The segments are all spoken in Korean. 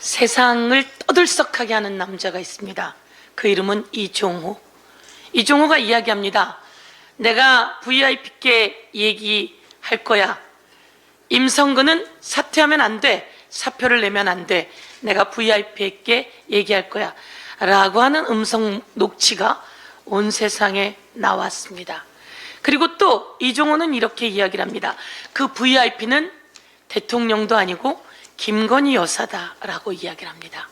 세상을 떠들썩하게 하는 남자가 있습니다. 그 이름은 이종호. 이종호가 이야기합니다. 내가 VIP께 얘기할 거야. 임성근은 사퇴하면 안 돼. 사표를 내면 안 돼. 내가 VIP에게 얘기할 거야. 라고 하는 음성 녹취가 온 세상에 나왔습니다. 그리고 또 이종호는 이렇게 이야기를 합니다. 그 VIP는 대통령도 아니고 김건희 여사다라고 이야기를 합니다.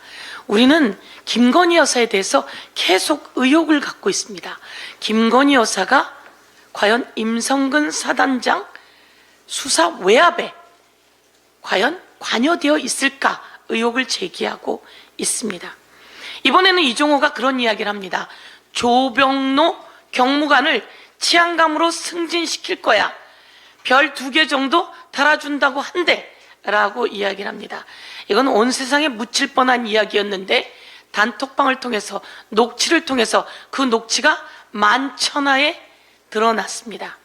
우리는 김건희 여사에 대해서 계속 의혹을 갖고 있습니다. 김건희 여사가 과연 임성근 사단장 수사 외압에 과연 관여되어 있을까 의혹을 제기하고 있습니다. 이번에는 이종호가 그런 이야기를 합니다. 조병로 경무관을 치안감으로 승진시킬 거야. 별 2개 정도 달아준다고 한대 라고 이야기를 합니다. 이건 온 세상에 묻힐 뻔한 이야기였는데 단톡방을 통해서 녹취를 통해서 그 녹취가 만천하에 드러났습니다.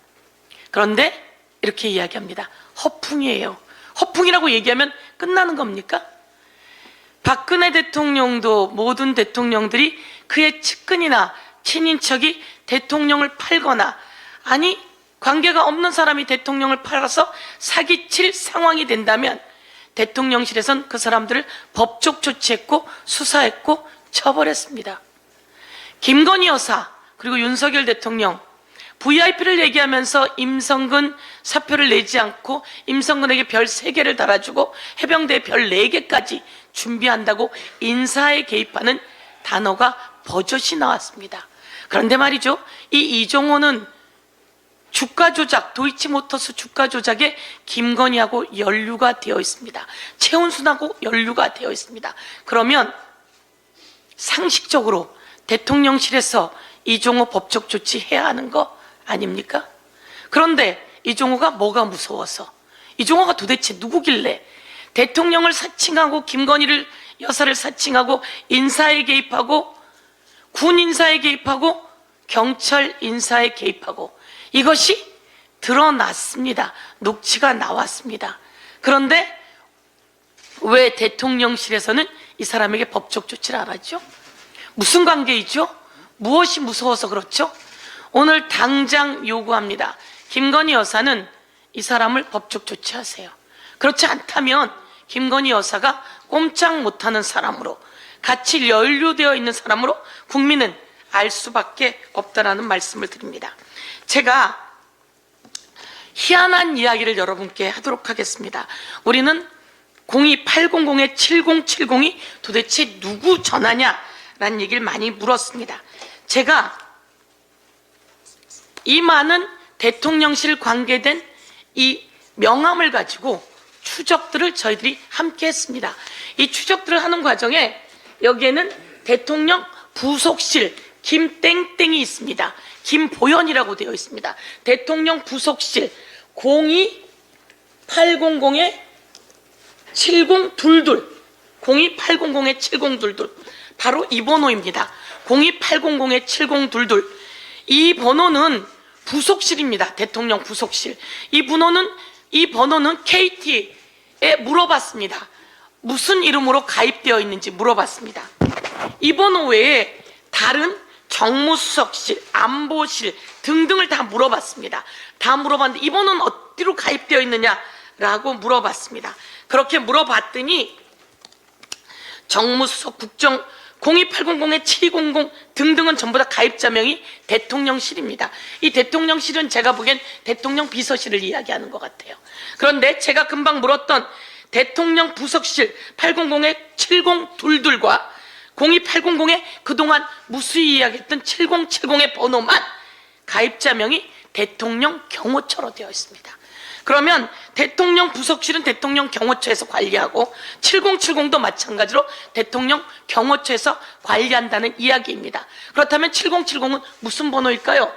그런데 이렇게 이야기합니다. 허풍이에요. 허풍이라고 얘기하면 끝나는 겁니까? 박근혜 대통령도 모든 대통령들이 그의 측근이나 친인척이 대통령을 팔거나 아니 관계가 없는 사람이 대통령을 팔아서 사기칠 상황이 된다면 대통령실에선 그 사람들을 법적 조치했고 수사했고 처벌했습니다. 김건희 여사 그리고 윤석열 대통령 VIP를 얘기하면서 임성근 사표를 내지 않고 임성근에게 별 3개를 달아주고 해병대에 별 4개까지 준비한다고 인사에 개입하는 단어가 버젓이 나왔습니다. 그런데 말이죠, 이 이종호는 주가 조작, 도이치모터스 주가 조작에 김건희하고 연루가 되어 있습니다. 최은순하고 연루가 되어 있습니다. 그러면 상식적으로 대통령실에서 이종호 법적 조치해야 하는 거 아닙니까? 그런데 이종호가 뭐가 무서워서, 이종호가 도대체 누구길래 대통령을 사칭하고 김건희를 여사를 사칭하고 인사에 개입하고 군 인사에 개입하고 경찰 인사에 개입하고 이것이 드러났습니다. 녹취가 나왔습니다. 그런데 왜 대통령실에서는 이 사람에게 법적 조치를 안 하죠? 무슨 관계이죠? 무엇이 무서워서 그렇죠? 오늘 당장 요구합니다. 김건희 여사는 이 사람을 법적 조치하세요. 그렇지 않다면 김건희 여사가 꼼짝 못하는 사람으로 같이 연루되어 있는 사람으로 국민은 알 수밖에 없다라는 말씀을 드립니다. 제가 희한한 이야기를 여러분께 하도록 하겠습니다. 우리는 02800-7070이 도대체 누구 전화냐라는 얘기를 많이 물었습니다. 제가 이 많은 대통령실 관계된 이 명함을 가지고 추적들을 저희들이 함께 했습니다. 이 추적들을 하는 과정에 여기에는 대통령 부속실 김땡땡이 있습니다. 김보연이라고 되어 있습니다. 대통령 부속실 02800-7022 02800-7022 바로 이 번호입니다. 02800-7022 이 번호는 부속실입니다. 대통령 부속실. 이 번호는 KT에 물어봤습니다. 무슨 이름으로 가입되어 있는지 물어봤습니다. 이 번호 외에 다른 정무수석실, 안보실 등등을 다 물어봤습니다. 다 물어봤는데 이 번호는 어디로 가입되어 있느냐라고 물어봤습니다. 그렇게 물어봤더니 정무수석, 국정 02800-7200 등등은 전부 다 가입자명이 대통령실입니다. 이 대통령실은 제가 보기엔 대통령 비서실을 이야기하는 것 같아요. 그런데 제가 금방 물었던 대통령 부속실 800-7022과 02800에 그동안 무수히 이야기했던 7070의 번호만 가입자명이 대통령 경호처로 되어 있습니다. 그러면 대통령 부속실은 대통령 경호처에서 관리하고 7070도 마찬가지로 대통령 경호처에서 관리한다는 이야기입니다. 그렇다면 7070은 무슨 번호일까요?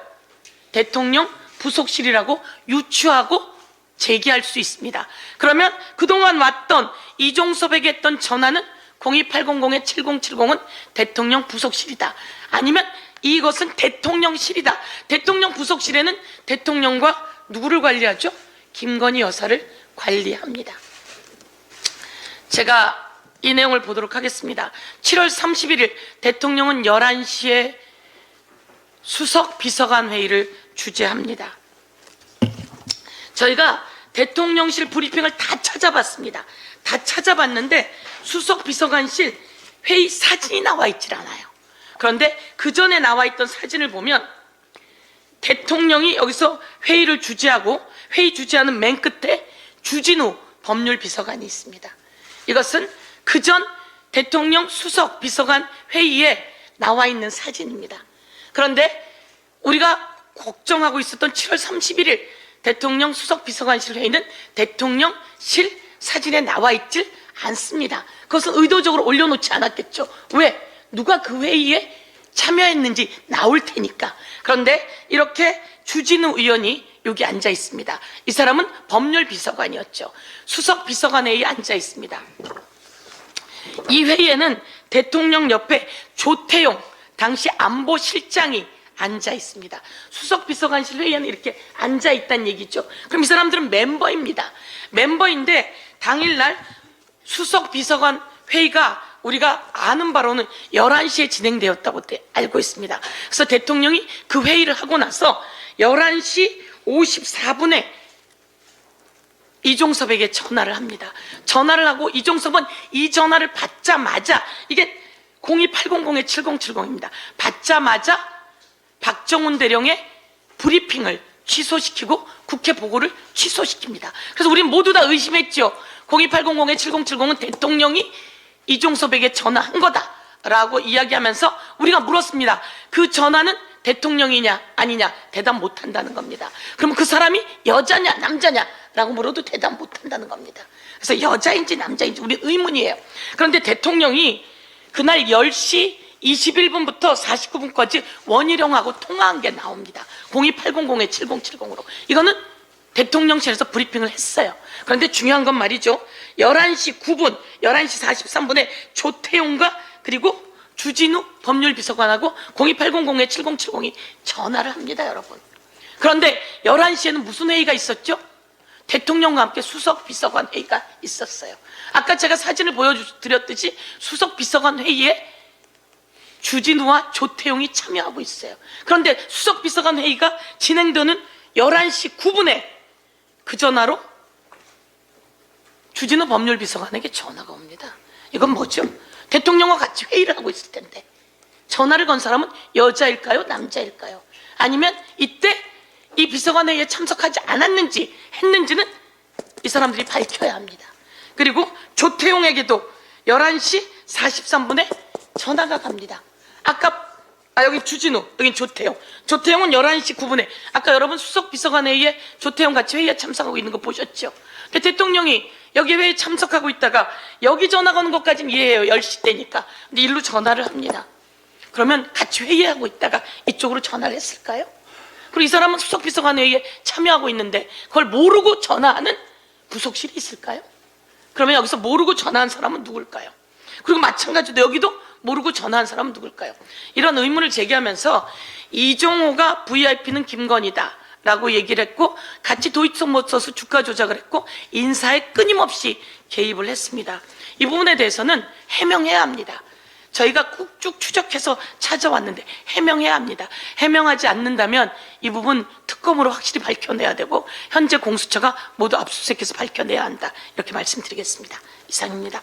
대통령 부속실이라고 유추하고 제기할 수 있습니다. 그러면 그동안 왔던 이종섭에게 했던 전화는 02800-7070은 대통령 부속실이다. 아니면 이것은 대통령실이다. 대통령 부속실에는 대통령과 누구를 관리하죠? 김건희 여사를 관리합니다. 제가 이 내용을 보도록 하겠습니다. 7월 31일 대통령은 11시에 수석 비서관 회의를 주재합니다. 저희가 대통령실 브리핑을 다 찾아봤습니다. 다 찾아봤는데 수석 비서관실 회의 사진이 나와 있질 않아요. 그런데 그 전에 나와 있던 사진을 보면 대통령이 여기서 회의를 주재하고 회의 주재하는 맨 끝에 주진우 법률비서관이 있습니다. 이것은 그전 대통령 수석 비서관 회의에 나와 있는 사진입니다. 그런데 우리가 걱정하고 있었던 7월 31일 대통령 수석 비서관실 회의는 대통령실 사진에 나와 있질 않습니다. 그것은 의도적으로 올려놓지 않았겠죠. 왜? 누가 그 회의에 참여했는지 나올 테니까. 그런데 이렇게 주진우 의원이 여기 앉아 있습니다. 이 사람은 법률비서관이었죠. 수석 비서관 회의에 앉아 있습니다. 이 회의에는 대통령 옆에 조태용 당시 안보실장이 앉아 있습니다. 수석 비서관실 회의에는 이렇게 앉아 있다는 얘기죠. 그럼 이 사람들은 멤버입니다. 멤버인데 당일날 수석 비서관 회의가 우리가 아는 바로는 11시에 진행되었다고 알고 있습니다. 그래서 대통령이 그 회의를 하고 나서 11시 54분에 이종섭에게 전화를 합니다. 전화를 하고 이종섭은 이 전화를 받자마자, 이게 02800-7070입니다. 받자마자 박정훈 대령의 브리핑을 취소시키고 국회 보고를 취소시킵니다. 그래서 우리 모두 다 의심했죠. 02800-7070은 대통령이 이종섭에게 전화한 거다라고 이야기하면서 우리가 물었습니다. 그 전화는 대통령이냐 아니냐 대답 못한다는 겁니다. 그러면 그 사람이 여자냐 남자냐라고 물어도 대답 못한다는 겁니다. 그래서 여자인지 남자인지 우리 의문이에요. 그런데 대통령이 그날 10시 21분부터 49분까지 원희룡하고 통화한 게 나옵니다. 02800-7070으로. 이거는 대통령실에서 브리핑을 했어요. 그런데 중요한 건 말이죠. 11시 9분, 11시 43분에 조태용과 그리고 주진우 법률비서관하고 02800-7070이 전화를 합니다, 여러분. 그런데 11시에는 무슨 회의가 있었죠? 대통령과 함께 수석 비서관 회의가 있었어요. 아까 제가 사진을 보여드렸듯이 수석 비서관 회의에 주진우와 조태용이 참여하고 있어요. 그런데 수석 비서관 회의가 진행되는 11시 9분에 그 전화로 주진우 법률비서관에게 전화가 옵니다. 이건 뭐죠? 대통령과 같이 회의를 하고 있을 텐데 전화를 건 사람은 여자일까요? 남자일까요? 아니면 이때 이 비서관 회의에 참석하지 않았는지 했는지는 이 사람들이 밝혀야 합니다. 그리고 조태용에게도 11시 43분에 전화가 갑니다. 여기 주진우, 여기 조태용. 조태용은 11시 9분에 아까 여러분 수석 비서관 회의에 조태용 같이 회의에 참석하고 있는 거 보셨죠? 근데 대통령이 여기 회의에 참석하고 있다가 여기 전화 거는 것까지는 이해해요. 10시 때니까. 근데 일로 전화를 합니다. 그러면 같이 회의하고 있다가 이쪽으로 전화를 했을까요? 그리고 이 사람은 수석 비서관 회의에 참여하고 있는데 그걸 모르고 전화하는 부속실이 있을까요? 그러면 여기서 모르고 전화한 사람은 누굴까요? 그리고 마찬가지로 여기도 모르고 전화한 사람은 누굴까요? 이런 의문을 제기하면서 이종호가 VIP는 김건희다 라고 얘기를 했고 같이 도이치모터스 주가 조작을 했고 인사에 끊임없이 개입을 했습니다. 이 부분에 대해서는 해명해야 합니다. 저희가 쭉 추적해서 찾아왔는데 해명해야 합니다. 해명하지 않는다면 이 부분 특검으로 확실히 밝혀내야 되고 현재 공수처가 모두 압수수색해서 밝혀내야 한다. 이렇게 말씀드리겠습니다. 이상입니다.